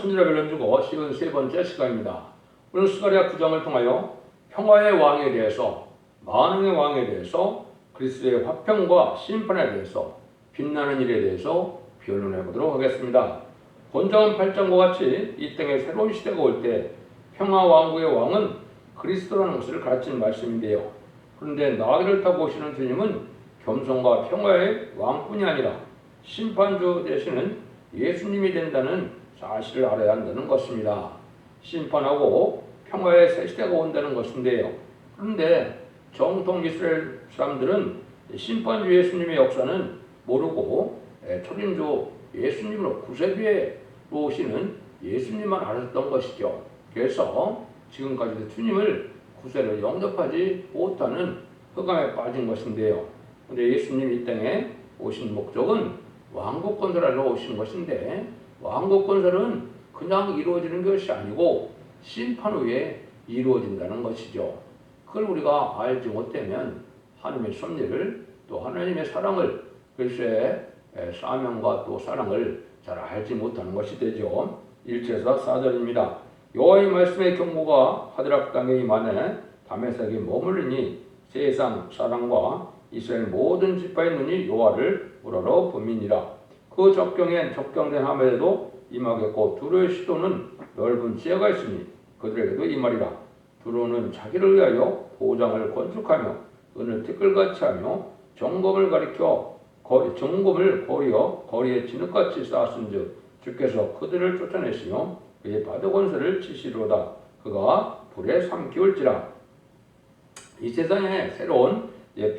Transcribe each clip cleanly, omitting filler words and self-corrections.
천지를 별론주고 53번째 시간입니다. 오늘 스가랴 9장을 통하여 평화의 왕에 대해서, 만왕의 왕에 대해서, 그리스도의 화평과 심판에 대해서, 빛나는 일에 대해서 변론해 보도록 하겠습니다. 본章 8장과 같이 이 땅에 새로운 시대가 올 때 평화 왕국의 왕은 그리스도라는 것을 가르치는 말씀인데요. 그런데 나귀를 타고 오시는 주님은 겸손과 평화의 왕뿐이 아니라 심판주 되시는 예수님이 된다는 사실을 알아야 한다는 것입니다. 심판하고 평화의 새 시대가 온다는 것인데요. 그런데 정통 이스라엘 사람들은 심판주 예수님의 역사는 모르고 초림주 예수님으로 구세주에 오시는 예수님만 알았던 것이죠. 그래서 지금까지도 주님을 구세로 영접하지 못하는 흑암에 빠진 것인데요. 그런데 예수님이 이 땅에 오신 목적은 왕국 건설하러 오신 것인데, 왕국 건설은 그냥 이루어지는 것이 아니고 심판 후에 이루어진다는 것이죠. 그걸 우리가 알지 못하면 하나님의 섭리를, 또 하나님의 사랑을, 그리스도의 사명과 또 사랑을 잘 알지 못하는 것이 되죠. 1절에서 4절입니다. 여호와의 말씀의 경고가 하드락 땅에 임하네 다메섹에 머무르니 세상 사람과 이스라엘 모든 지파의 눈이 여호와를 우러러 봄이니라. 그 적경된 함에도 임하겠고 두로의 시도는 넓은 지혜가 있으니 그들에게도 임하리라. 두로는 자기를 위하여 보장을 건축하며 은을 티끌같이 하며 정금을 거리에 진흙같이 쌓았은즉 주께서 그들을 쫓아내시며 그의 바둑원수를 치시리로다. 그가 불에 삼키울지라. 이 세상에 새로운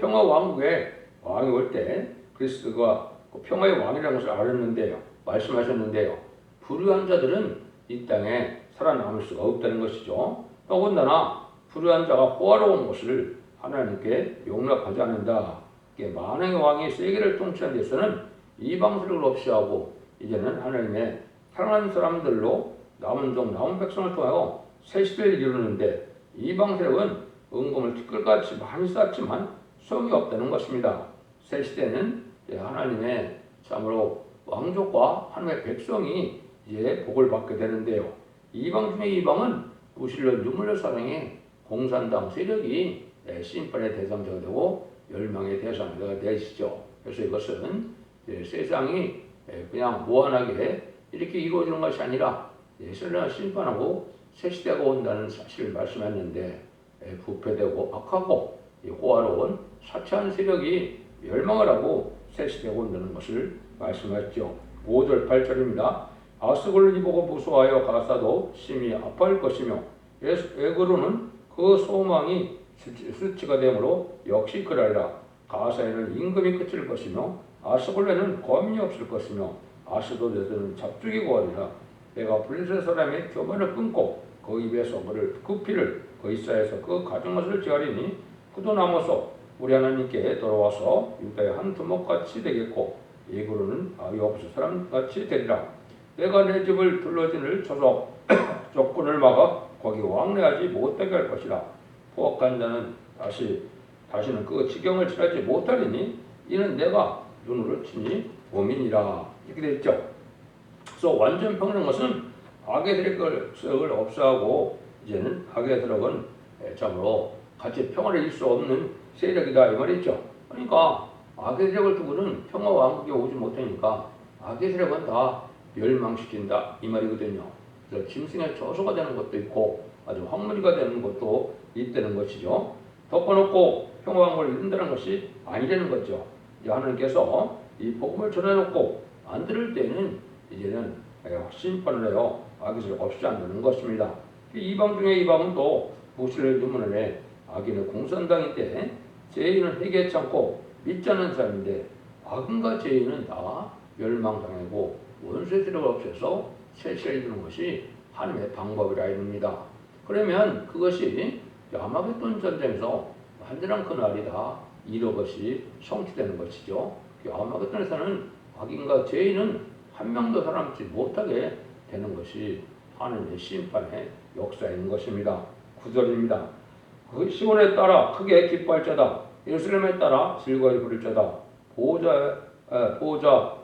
평화 왕국의 왕이 올 때 그리스도가 평화의 왕이라는 것을 알았는데요. 말씀하셨는데요. 불의한 자들은 이 땅에 살아남을 수가 없다는 것이죠. 더군다나 불의한 자가 호화로운 것을 하나님께 용납하지 않는다. 만왕의 왕이 세계를 통치하는 데서는 이방 세력을 없이 하고 이제는 하나님의 사랑하는 사람들로 남은 백성을 통하여 새 시대를 이루는데, 이방 세력은 은금을 티끌같이 많이 쌓지만 소용이 없다는 것입니다. 새 시대는 하나님의 참으로 왕족과 하나님의 백성이 이제 복을 받게 되는데요. 이방 중에 이방은 무신론 유물로 사랑해 공산당 세력이 심판의 대상자가 되고 멸망의 대상자가 되시죠. 그래서 이것은 세상이 그냥 무한하게 이렇게 이루어지는 것이 아니라 예수를 심판하고 새 시대가 온다는 사실을 말씀했는데, 부패되고 악하고 호화로운 사치한 세력이 멸망을 하고 새 시대가 온다는 것을 말씀했죠. 5절 8절입니다. 아스골론이 보고 무서워하여 가사도 심히 아파할 것이며 에그로는 그 소망이 수치가 되므로 역시 그러리라. 가사에는 임금이 그칠 것이며 아스골론에는 거민이 없을 것이며 아스도드에서는 잡죽이 구하리라. 내가 블레셋 사람의 교만을 끊고 그 입에서 그 피를 그 이스라엘에서 그 가정것을 제하리니 그도 남아서 우리 하나님께 돌아와서 유다의 한 두목같이 되겠고 에그로는 아위 없을 사람같이 되리라. 내가 내 집을 둘러진을 쳐서 적군을 막아 거기 왕래하지 못하게 할 것이라. 포악한 자는 다시는 그 지경을 치하지 못하리니 이는 내가 눈으로 치니 범인이라. 이렇게 되어 있죠. 그래서 완전 평화는 것은 악의 세력을 없애하고 이제는 악의 세력은 참으로 같이 평화를 이룰 수 없는 세력이다 이 말이죠. 그러니까 악의 세력을 두고는 평화 왕국에 오지 못하니까 악의 세력은 다 멸망시킨다 이 말이거든요. 그래서 짐승의 저소가 되는 것도 있고 아주 황무지가 되는 것도 있다는 것이죠. 덮어놓고 평화 왕국을 이룬다는 것이 아니라는 거죠. 하나님께서 이 복음을 전해놓고 안 들을 때는 이제는 심판을 해요. 악의 세력 없이 않는 것입니다. 이방 중에 이방은 또 무신을 주문하네 악인은 공산당인데 죄인은 회개치 않고 믿지 않는 사람인데 악인과 죄인은 다 멸망당하고 원수의 세력을 없애서 새 시대를 이루는 것이 하나님의 방법이라 입니다. 그러면 그것이 아마겟돈 전쟁에서 완전한 그날이 다 이것이 성취되는 것이죠. 아마겟돈에서는 악인과 죄인은 한 명도 살아남지 못하게 되는 것이 하나님의 심판의 역사인 것입니다. 9절입니다. 그 시온에 따라 크게 기뻐할 자다. 예루살렘에 따라 즐거이 부를 자다. 보자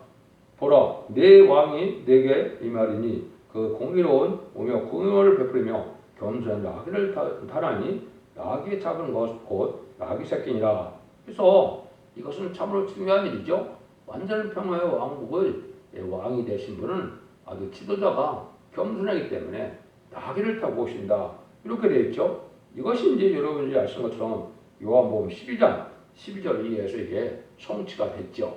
보라 내 왕이 내게 임하리니 그 공의로운 오며 공의를 베풀며 겸손한 나귀를 타라니 나귀 잡은 것 곧 나귀 새끼니라. 그래서 이것은 참으로 중요한 일이죠. 완전 평화의 왕국의 왕이 되신 분은 아주 지도자가 겸손하기 때문에 나귀를 타고 오신다. 이렇게 되어 있죠. 이것이 이제 여러분이 아시는 것처럼 요한복음 12장 12절 이하에서 이게 성취가 됐죠.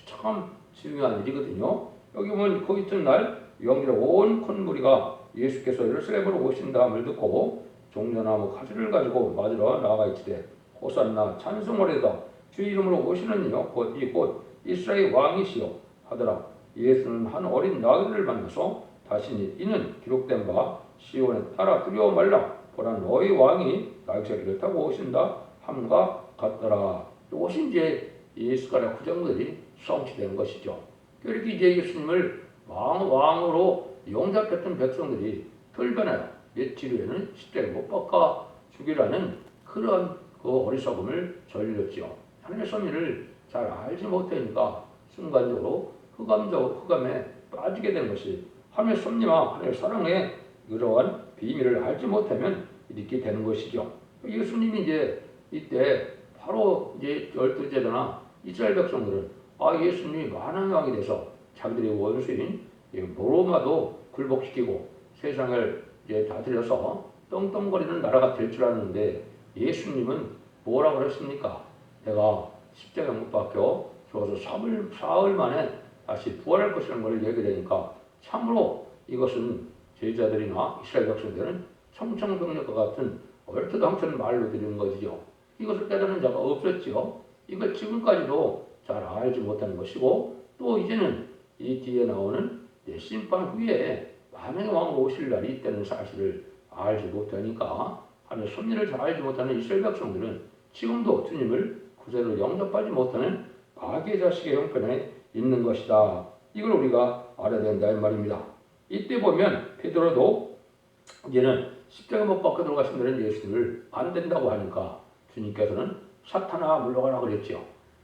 참 중요한 일이거든요. 여기 보면 그 이튿날 유황길에 온 큰 무리가 예수께서 예루살렘으로 오신다함을 듣고 종려나무 가지를 가지고 맞으러 나아가 있으되 호산나 찬송하리이다. 주 이름으로 오시는 이여 곧 이스라엘 왕이시여 하더라. 예수는 한 어린 나귀를 만나서 다시니 이는 기록된 바 시온에 따라 두려워 말라. 보라 너희 왕이 나귀 새끼를 타고 오신다 함과 같더라. 이것이 이제 이 스가랴 구절들이 성취된 것이죠. 그렇게 이제 예수님을 왕으로 영접했던 백성들이 돌변하여 며칠 후에는 십자가에 못 박아 죽이라는 그런 그 어리석음을 저질렀지요. 하나님의 섭리를 잘 알지 못하니까 순간적으로 흑암에 빠지게 되는 것이 하나님의 섭리와 하나님의 사랑의 이러한 비밀을 알지 못하면 이렇게 되는 것이죠. 예수님이 이제 이때 바로 이제 12제자나 이스라엘 백성들은 예수님이 만왕의 왕이 돼서 자기들의 원수인 로마도 굴복시키고 세상을 이제 다스려서 떵떵거리는 나라가 될 줄 알았는데 예수님은 뭐라 그랬습니까? 내가 십자가에 못 박혀 죽어서 사흘 만에 다시 부활할 것이라는 걸 얘기하니까 참으로 이것은 제자들이나 이스라엘 백성들은 청청병력과 같은 얼토당토는 말로 드리는 것이죠. 이것을 깨닫는 자가 없었지요. 이걸 지금까지도 잘 알지 못하는 것이고 또 이제는 이 뒤에 나오는 심판 후에 만왕의 왕으로 오실 날이 있다는 사실을 알지 못하니까 하나님의 섭리를 잘 알지 못하는 이스라엘 백성들은 지금도 주님을 구세로 영접하지 못하는 마귀의 자식의 형편에 있는 것이다. 이걸 우리가 알아야 된다 이 말입니다. 이때 보면 베드로도 이제는 십자가 못 박혀 들어가신 분은 예수님을 안 된다고 하니까 주님께서는 사탄아 물러가라 그랬죠.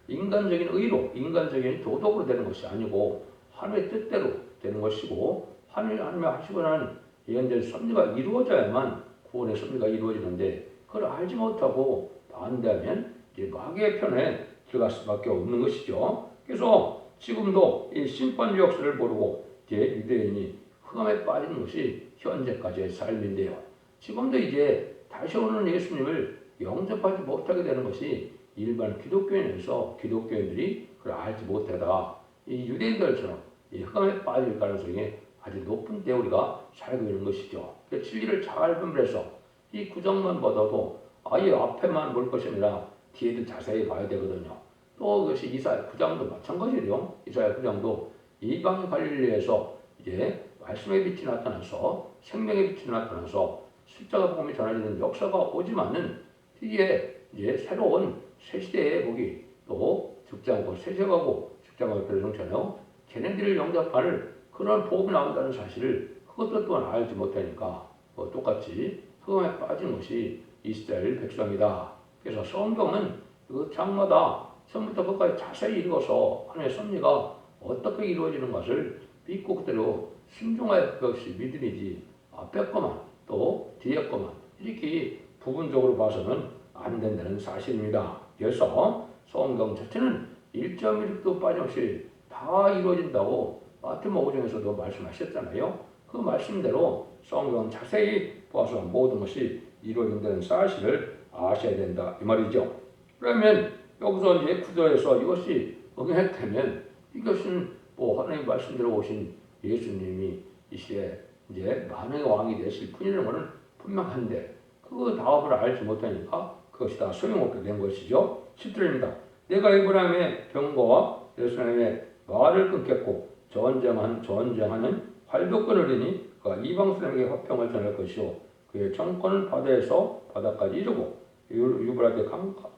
인간적인 의로, 인간적인 도덕으로 되는 것이 아니고 하나님의 뜻대로 되는 것이고 하나님의 하시고 나는 예언된 섭리가 이루어져야만 구원의 섭리가 이루어지는데 그걸 알지 못하고 반대하면 이제 마귀의 편에 들어갈 수밖에 없는 것이죠. 그래서 지금도 이 심판 역사를 모르고 이제 유대인이 흑암에 빠지는 것이 현재까지의 삶인데요. 지금도 이제 다시 오는 예수님을 영접하지 못하게 되는 것이 일반 기독교인에서 기독교인들이 그걸 알지 못하다. 이 유대인들처럼 이 흑암에 빠질 가능성이 아주 높은 때 우리가 살고 있는 것이죠. 진리를 잘 분별해서 이 구절만 보다도 이 앞에만 볼 것이 아니라 뒤에도 자세히 봐야 되거든요. 또 그것이 이사야 9장도 마찬가지죠. 이사야 9장도 이방인 갈릴리에서 이제 말씀의 빛이 나타나서 생명의 빛이 나타나서 십자가 복음이 전해지는 역사가 오지만은 뒤에 이제 새로운 새 시대의 복이 또 죽지 않고 세세가고 죽지 않고 별성처럼 걔네들을 영접할 그런 복음이 나온다는 사실을 그것도 또한 알지 못하니까 똑같이 흑암에 빠진 것이 이스라엘 백성이다. 그래서 성경은 그 장마다 처음부터 끝까지 자세히 읽어서 하나님의 섭리가 어떻게 이루어지는 것을 믿고 그대로 순종할 것이 믿음이지 앞에 것만 또 뒤에 것만 이렇게 부분적으로 봐서는 안 된다는 사실입니다. 그래서 성경 자체는 1.1도 빠짐없이 다 이루어진다고 마태복음 5장에서도 말씀하셨잖아요. 그 말씀대로 성경 자세히 보아서 모든 것이 이루어진다는 사실을 아셔야 된다 이 말이죠. 그러면 여기서 이제 구절에서 이것이 응했다면 이것은 하나님 말씀대로 오신 예수님이 이 시대에 이제 만왕의 왕이 되실 분이라는 것은 분명한데 그 답을 알지 못하니까 그것이 다 소용없게 된 것이죠. 10절입니다. 내가 에브라임의 병거와 예루살렘의 말을 끊겠고 전쟁하는 활벽끈을 이니 그가 이방 사람에게 화평을 전할 것이요 그의 정권은 바다에서 바다까지 이르고 유브라데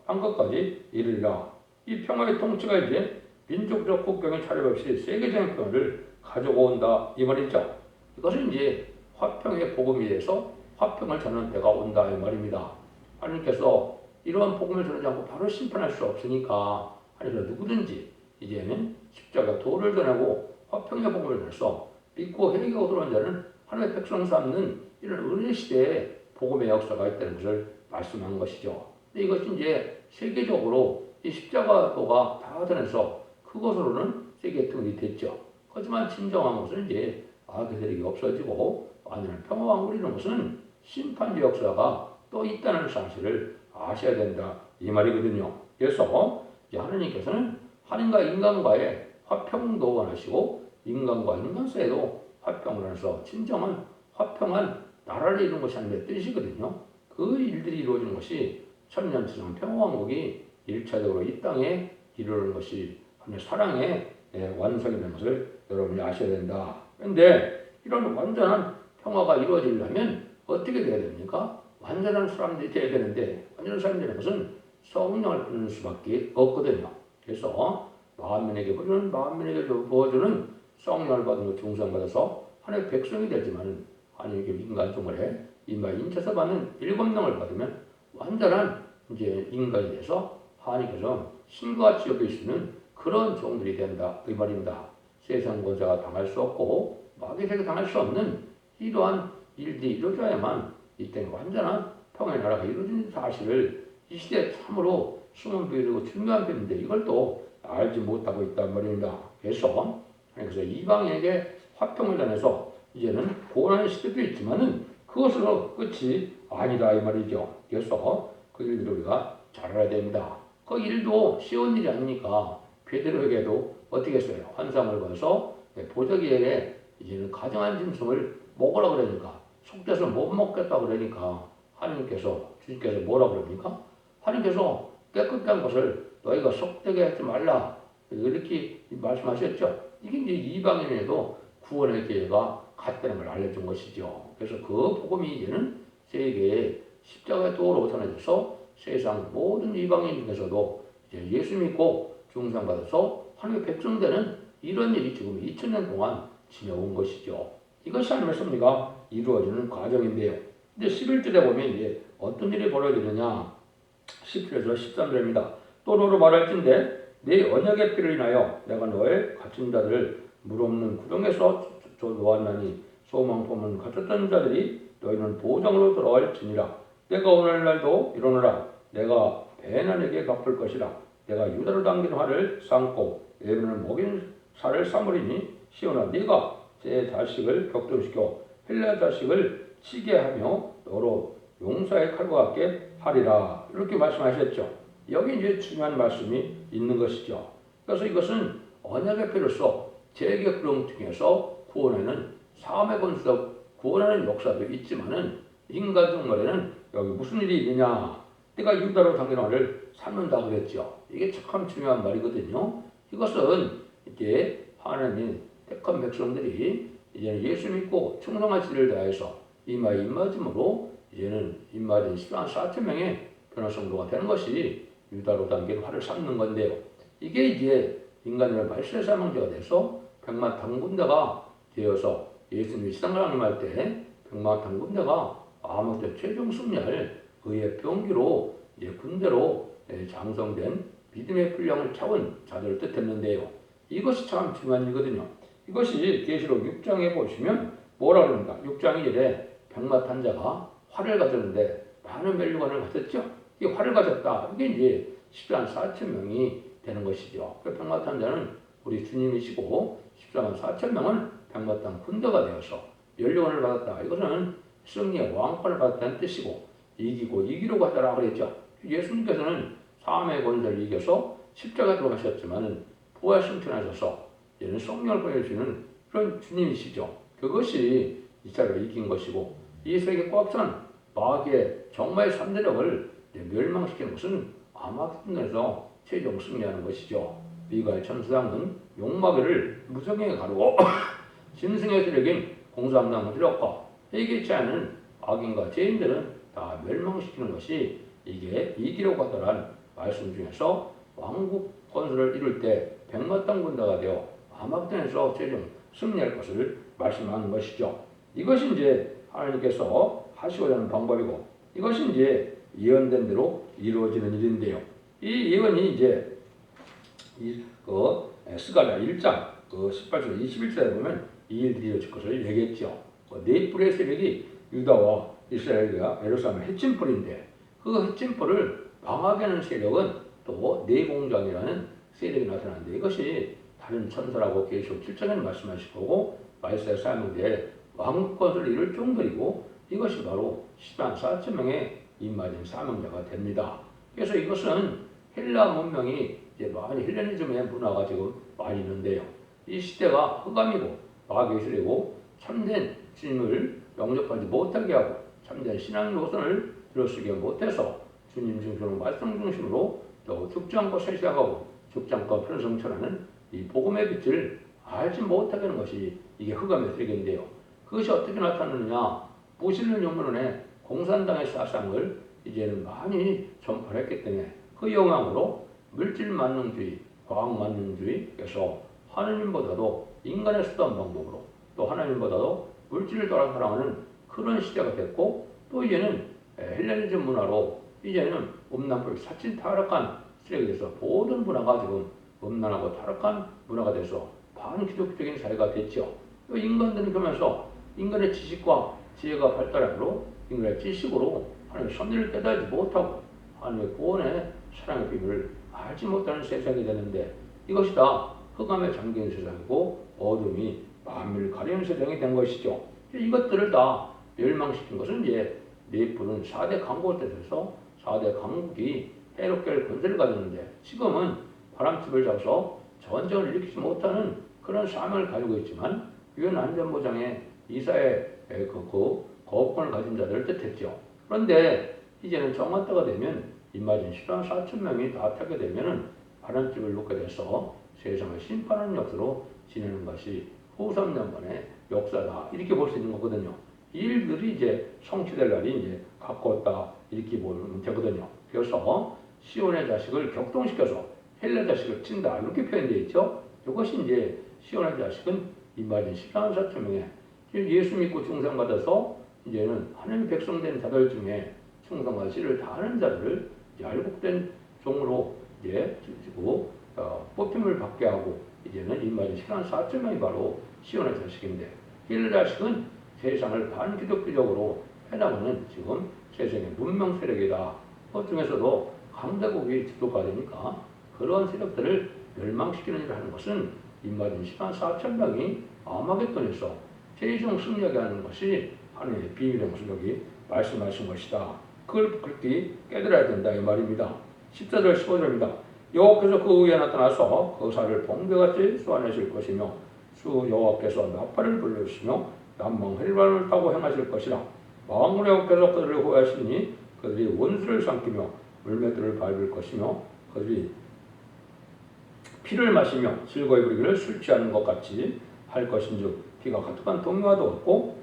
강가까지 이르리라. 이 평화의 통치가 이제 민족적 국경의 차별 없이 세계적인 평화를 가져온다 이 말이죠. 이것은 이제 화평의 복음이 돼서 화평을 전하는 때가 온다 이 말입니다. 하나님께서 이러한 복음을 전하지 않고 바로 심판할 수 없으니까 하나님께서 누구든지 이제는 십자가 도를 전하고 화평의 복음을 전해서 믿고 회개하고 들어온 자는 하나님의 백성 삼는 이런 은혜 시대에 복음의 역사가 있다는 것을 말씀한 것이죠. 근데 이것이 이제 세계적으로 이 십자가도가 다변해서 그것으로는 세계 통일이 됐죠. 하지만 진정한 것은 이제 악의 세력이 없어지고 완전한 평화왕국을 이루는 것은 심판의 역사가 또 있다는 사실을 아셔야 된다 이 말이거든요. 그래서 하나님께서는 하나님과 인간과의 화평도 원하시고 인간과 인간 사이에도 화평을 원해서 진정한 화평한 나라를 이루는 것이 하나님의 뜻이거든요. 그 일들이 이루어지는 것이 천년치상 평화왕국이 1차적으로 이 땅에 이루는 것이 하나님의 사랑의 완성이 되는 것을 여러분이 아셔야 된다. 그런데 이런 완전한 평화가 이루어지려면 어떻게 돼야 됩니까? 완전한 사람들이 돼야 되는데 완전한 사람이 되는 것은 성령을 받는 수밖에 없거든요. 그래서 만민에게 부어주는 성령을 받은 중성받아서 하나님의 백성이 되지만 하나님께 인간종을 이마에 인쳐서 받는 7명을 받으면 완전한 이제 인간이 돼서 하나님께서 신과 같이 여기시는 그런 종들이 된다 이 말입니다. 세상 권세가 당할 수 없고 마귀의 세계가 당할 수 없는 이러한 일들이 이루어져야만 이 땅에 완전한 평화의 나라가 이루어지는 사실을 이 시대에 참으로 숨은 비밀이고 중요한 비밀인데 이걸 또 알지 못하고 있단 말입니다. 그래서 이방인에게 화평을 전해서 이제는 구원하는 시대도 있지만은 그것으로 끝이 아니다 이 말이죠. 그래서 그 일들을 우리가 잘 알아야 됩니다. 그 일도 쉬운 일이 아니니까 베드로에게도 어떻게 했어요? 환상을 봐서 보자기에게 이제는 가정한 짐승을 먹으라 그러니까 속돼서 못 먹겠다 그러니까 주님께서 뭐라 그럽니까? 하나님께서 깨끗한 것을 너희가 속되게 하지 말라 이렇게 말씀하셨죠. 이게 이제 이방인에도 구원의 기회가 갔다는 걸 알려준 것이죠. 그래서 그 복음이 이제는 세계에 십자가의 도로 전해져서 세상 모든 이방인 중에서도 이제 예수 믿고 중상받아서 하나님의 백성 되는 이런 일이 지금 2000년 동안 지내온 것이죠. 이것이 하나님의 섭리가 이루어지는 과정인데요. 근데 11절에 보면 이제 어떤 일이 벌어지느냐 17절에서 13절입니다. 또 너로 말할진대 내 언약의 피를 인하여 내가 너의 갇힌 자들을 물없는 구덩에서 놓았나니 소망 품은 갇혔던 자들이 너희는 보장으로 돌아갈지니라. 내가 오늘날도 이러노라. 내가 베냐민에게 갚을 것이라. 내가 유다로 당긴 활을 삼고 에브론을 먹인 살을 삼으리니 시온아 네가 제 자식을 격동시켜 헬라 자식을 치게 하며 너로 용사의 칼과 같게 하리라. 이렇게 말씀하셨죠. 여기 이제 중요한 말씀이 있는 것이죠. 그래서 이것은 언약의 피로서 재계 구름 중에서 구원하는 삶의 권수도 구원하는 역사도 있지만은 인간 중간에는 여기 무슨 일이 있느냐? 내가 유다로 당긴 활을 삼는다 그랬죠. 이게 참 중요한 말이거든요. 이것은 이제 하나님 택한 백성들이 이제는 예수 믿고 충성한 지를 다해서 이마에 입맞음으로 이제는 입맞은 14만 4천 명의 변화 성도가 되는 것이 유다로 당긴 활을 삼는 건데요. 이게 이제 인간을 말세 사망자가 돼서 백마탄 군대가 되어서 예수님이 시상을 강림할 때 백마탄 군대가 아무튼 최종 승리할 의의 병기로 이제 군대로 장성된 믿음의 분량을 채운 자들을 뜻했는데요. 이것이 참 중요한 일이거든요. 이것이 계시록 6장에 보시면 뭐라 그럽니까? 6장 1절에 백마탄 자가 활을 가졌는데 많은 멸류관을 가졌죠. 이 활을 가졌다. 이게 이제 14만 4천 명이 되는 것이죠. 그 백마탄 자는 우리 주님이시고 14만 4천 명은 백마탄 군대가 되어서 멸류관을 받았다. 이것은 승리의 왕권을 받았다는 뜻이고 이기려고 하더라 그랬죠. 예수님께서는 삶의 권세를 이겨서 십자가에 들어가셨지만 부활 승천하셔서 이제는 성령을 보여주시는 그런 주님이시죠. 그것이 이 자를 이긴 것이고 이 세계 꽉 찬 마귀의 정마의 3대력을 멸망시키는 것은 아마겟돈에서 최종 승리하는 것이죠. 미가엘 천사장은 용마귀를 무성에 가르고 짐승의 세력인 공수함당 세력과 회개치 않은 악인과 죄인들은 다 멸망시키는 것이 이게 이기려고 하더란 말씀 중에서 왕국 건설을 이룰 때 백마탄 군대가 되어 아마겟돈에서 최종 승리할 것을 말씀하는 것이죠. 이것이 이제 하나님께서 하시고자 하는 방법이고 이것이 이제 예언된 대로 이루어지는 일인데요. 이 예언이 이제 스가랴 1장 18절 21절에 보면 이 일들이 이루어질 것을 얘기했죠. 네 뿔의 세력이 유다와 이스라엘과 예루살렘의 해친뿔인데 그 해친뿔을 방하게하는 세력은 또 내공장이라는 세력이 나타나는데 이것이 다른 천사라고 계시록 7장에는 말씀하실 거고 말세에 사명될 왕국권을 이룰 정도이고 이것이 바로 10만 4천 명의 임마진 사명자가 됩니다. 그래서 이것은 헬라 문명이 이제 많이 헬레니즘의 문화가 지금 많이 있는데요. 이 시대가 흑암이고 마귀술이고 참된 주님을 영접하지 못하게 하고 참된 신앙 노선을 들어서게 못해서 주님 중심으로 말씀 중심으로 또 죽지 않고 세시하고 죽지 않고 편성천하는 이 복음의 빛을 알지 못하게 하는 것이 이게 흑암의 세력인데요. 그것이 어떻게 나타나느냐? 무신론 영문론의 공산당의 사상을 이제는 많이 전파를 했기 때문에 그 영향으로 물질만능주의, 과학만능주의에서 하느님보다도 인간의 수단 방법으로 또 하나님보다도 물질을 따라 살아가는 그런 시대가 됐고 또 이제는 헬레니즘 문화로 이제는 음란불 사친 타락한 시대가 돼서 모든 문화가 지금 음란하고 타락한 문화가 돼서 반기독적인 사회가 됐죠. 또 인간들은 그러면서 인간의 지식과 지혜가 발달함으로 인간의 지식으로 하나님의 섭리를 깨달지 못하고 하나님의 구원의 사랑의 비밀을 알지 못하는 세상이 되는데 이것이 다 흑암에 잠긴 세상이고 어둠이 만민을 가리는 세상이 된 것이죠. 이것들을 다 멸망시킨 것은 이제 네뿔은 4대 강국 때에서 4대 강국이 해롭게 권세를 가졌는데 지금은 바람집을 잡아서 전쟁을 일으키지 못하는 그런 사명을 가지고 있지만 유엔 안전보장에 이사의 거부권을 가진 자들을 뜻했죠. 그런데 이제는 정한 때가 되면 임마진 10만 4천 명이 다 타게 되면은 바람집을 놓게 돼서 세상을 심판하는 역사로 지내는 것이 후 3년 만의 역사다 이렇게 볼 수 있는 거거든요. 이 일들이 이제 성취될 날이 이제 가까웠다 이렇게 보면 되거든요. 그래서 시온의 자식을 격동시켜서 헬라 자식을 친다 이렇게 표현되어 있죠. 이것이 이제 시온의 자식은 임마진 14만 4천 명의 예수 믿고 충성받아서 이제는 하나님 백성된 자들 중에 충성과 씨를 다하는 자들을 얄국된 종으로 이제 뽑힘을 받게 하고 이제는 임마진 14만 4천 명이 바로 시온의 자식인데 헬라 자식은 세상을 반기독교적으로 해나가는 지금 세상의 문명 세력이다. 그 중에서도 강대국이 지도가 되니까 그런 세력들을 멸망시키는 일을 하는 것은 임마진 10만 4천 명이 아마겟돈에서 최종 승리하게 하는 것이 하나님의 비밀의 것을 여기 말씀하신 것이다. 그걸 그렇게 깨달아야 된다 이 말입니다. 14절 15절입니다. 여호와께서 그 위에 나타나서 그 살을 번개같이 쏘아내실 것이며 주 여호와께서 나팔을 불러주시며 남방 헬반을 타고 행하실 것이라. 만군의 여호와께서 그들을 호하시니 그들이 원수를 삼키며 물매들을 밟을 것이며 그들이 피를 마시며 즐거이 부리기를 술 취하는 것 같이 할 것인즉 피가 가득한 동료와도 없고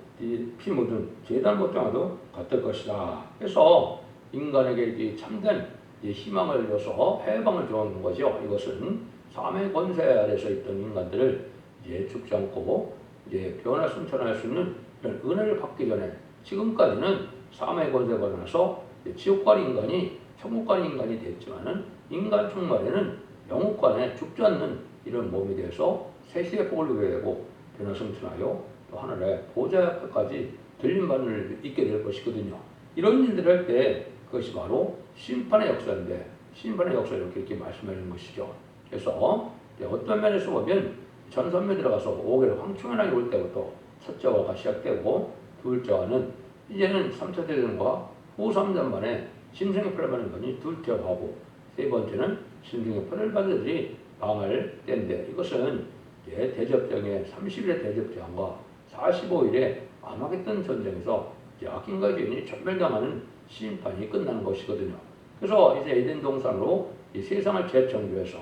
피 묻은 제단 못장와도 같을 것이다. 그래서 인간에게 이렇게 참된 희망을 줘서 해방을 주는 거죠. 이것은 삶의 권세 아래서 있던 인간들을 이제 죽지 않고 이제 변화 순천할 수 있는 이런 은혜를 받기 전에 지금까지는 삶의 권세가 받아서 지옥 갈 인간이 천국 갈 인간이 됐지만은 인간 총말에는 영국간에 죽지 않는 이런 몸이 돼서 세시의 복을 누리게 되고 변화 승천하여 또 하늘의 보좌 앞에까지 들림받는 일을 있게 될 것이거든요. 이런 일들을 할 때 그것이 바로 심판의 역사인데 심판의 역사를 이렇게 말씀하는 것이죠. 그래서 어떤 면에서 보면 전선면 들어가서 5개월 황충현왕이 올 때부터 첫째 화가 시작되고 둘째 화는 이제는 3차 대전과 후 3년 만에 심생의 표를 받는 것이 둘째 화고 세 번째는 심생의 표를 받는 들이 방할 때인데 이것은 대접정의 30일의 대접정과 45일의 아마겟돈 전쟁에서 악인과 죄인이 전멸당하는 심판이 끝나는 것이거든요. 그래서 이제 에덴 동산으로 이 세상을 재창조해서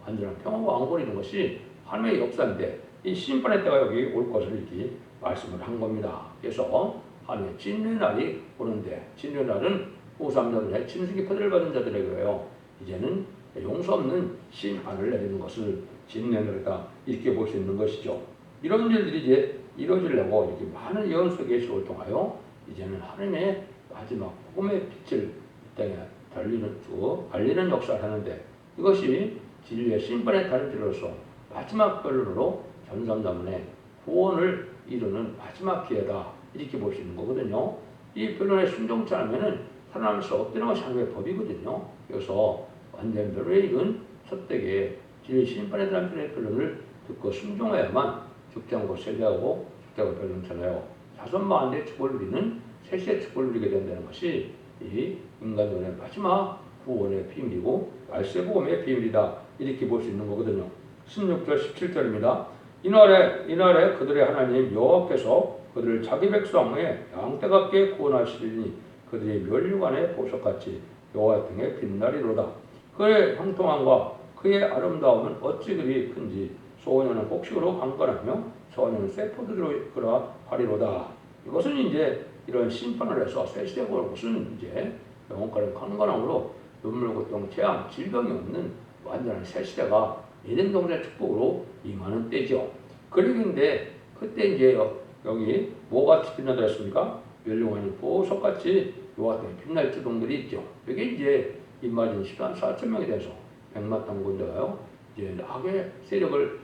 완전한 평화와 왕국을 이루는 것이 하나님의 역사인데 이 심판의 때가 여기 올 것을 이렇게 말씀을 한 겁니다. 그래서 하나님의 진노의 날이 오는데 진노의 날은 후 3년 후에 짐승의 표를 받은 자들에게요. 이제는 용서 없는 심판을 내리는 것을 진노의 날이다 이렇게 볼 수 있는 것이죠. 이런 일들이 이제 이루어지려고 이렇게 많은 예언 속의 계시를 통하여 이제는 하나님의 마지막 복음의 빛을 이 땅에 알리는 역사를 하는데 이것이 진리의 심판의 달인으로서 마지막 결론으로 전산자문의 구원을 이루는 마지막 기회다. 이렇게 볼 수 있는 거거든요. 이 변론에 순종치 않으면 살아남을 수 없다는 것이 하나님의 법이거든요. 그래서 완전 변론에 익은 첫대게 진리 심판에 대한 변론을 듣고 순종해야만 죽지 않고 세례하고 죽지 않고 변론잖아요. 자손만대의 축복을 누리는 세시의 축복을 누리게 된다는 것이 이 인간론의 마지막 구원의 비밀이고 말세 복음의 비밀이다. 이렇게 볼 수 있는 거거든요. 16절 17절입니다. 이날에 그들의 하나님 여호와께서 그들을 자기 백성의 양떼같게 구원하시리니 그들이 멸류관의 보석같이 여호와 등에 빛나리로다. 그의 형통함과 그의 아름다움은 어찌 그리 큰지 소년은 곡식으로 강건하며 소년은 쇠포도주로 그러하리로다. 이것은 이제 이런 심판을 해서 세시되고 무슨 이제 영혼과는 강건함으로 눈물, 고통, 재앙, 질병이 없는 완전한 새시대가 에덴 동산의 축복으로 임하는 때죠. 그러는데 그때 이제 여기 뭐같이 빛나더라 했습니까? 멸류관이 보석같이 요같은 빛날 주동들이 있죠. 이게 이제 임마진 14만 4천 명에 대해서 백마탄군대가요 이제 악의 세력을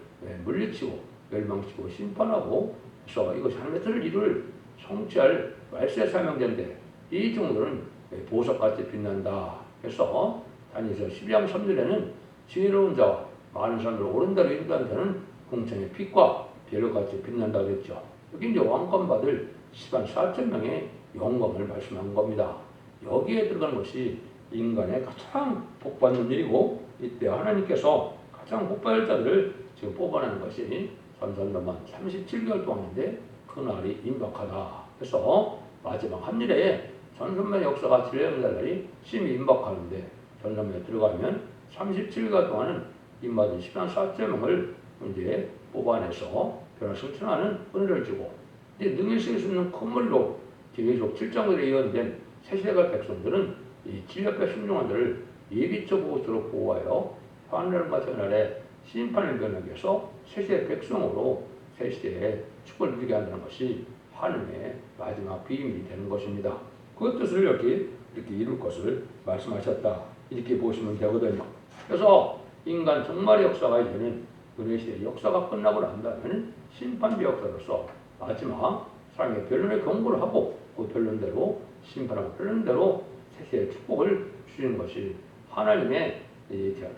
물리치고 멸망시키고 심판하고 그래서 이것이 하나님의 뜻을 이룰 성취할 말세 사명제인데 이 정도는 보석같이 빛난다. 그래서 다니엘서 12장 3절에는 지혜로운 자와 많은 사람들을 옳은 대로 인도하는 자는 공창의 빛과 별같이 빛난다 그랬죠. 여기 이제 왕권 받을 10만 4천 명의 영광을 말씀한 겁니다. 여기에 들어간 것이 인간의 가장 복받는 일이고 이때 하나님께서 가장 복받을 자들을 지금 뽑아내는 것이 선선도만 37개월 동안인데 그날이 임박하다. 그래서 마지막 한 일에 전선의 역사가 진행될 날이 심히 임박하는데 전선에 들어가면 37개월 동안은 임받은 10만 4천 명을 이제 뽑아내서 변화승천하는 은혜를 주고 이제 능히 쓸 수 있는 콧물로 계속 7장으로 예언된 새시대갈 백성들은 이 진리앞에 순종한 자를 예비처 보호수로 보호하여 하늘과 전날에 심판을 변하기 위해서 새시대 백성으로 새시대에 축복을 누리게 한다는 것이 하나님의 마지막 비밀이 되는 것입니다. 그 뜻을 이렇게 이룰 것을 말씀하셨다. 이렇게 보시면 되거든요. 그래서 인간 종말의 역사가 이제는 은혜시대의 역사가 끝나고 난다면 심판의 역사로서 마지막 사랑의 변론의 경고를 하고 그 변론대로 심판하고 변론대로 세세의 축복을 주시는 것이 하나님의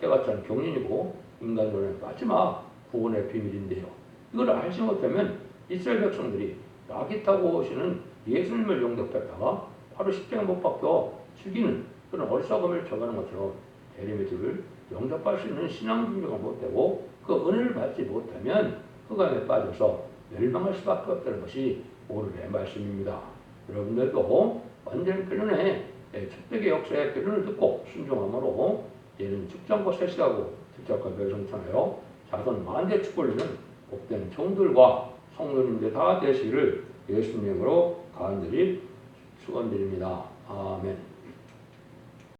때같지 않은 경륜이고 인간론의 마지막 구원의 비밀인데요. 이걸 알지 못하면 이스라엘 백성들이 낙이 타고 오시는 예수님을 영접했다가 바로 십자가에 못 박혀 죽이는 그런 어리석음을 저가는 것처럼 대리미들을 영접할 수 있는 신앙 준비가 못되고 그 은혜를 받지 못하면 흑암에 빠져서 멸망할 수밖에 없다는 것이 오늘의 말씀입니다. 여러분들도 완전 변론의 축복의 역사의 변론을 듣고 순종함으로 얘는 죽지 않고 세시하고 직접과 멸성천하여 자손 만대 축복을 이루는 복된 종들과 성도님들 다 되시기를 예수님으로 간절히 축원드립니다. 아멘.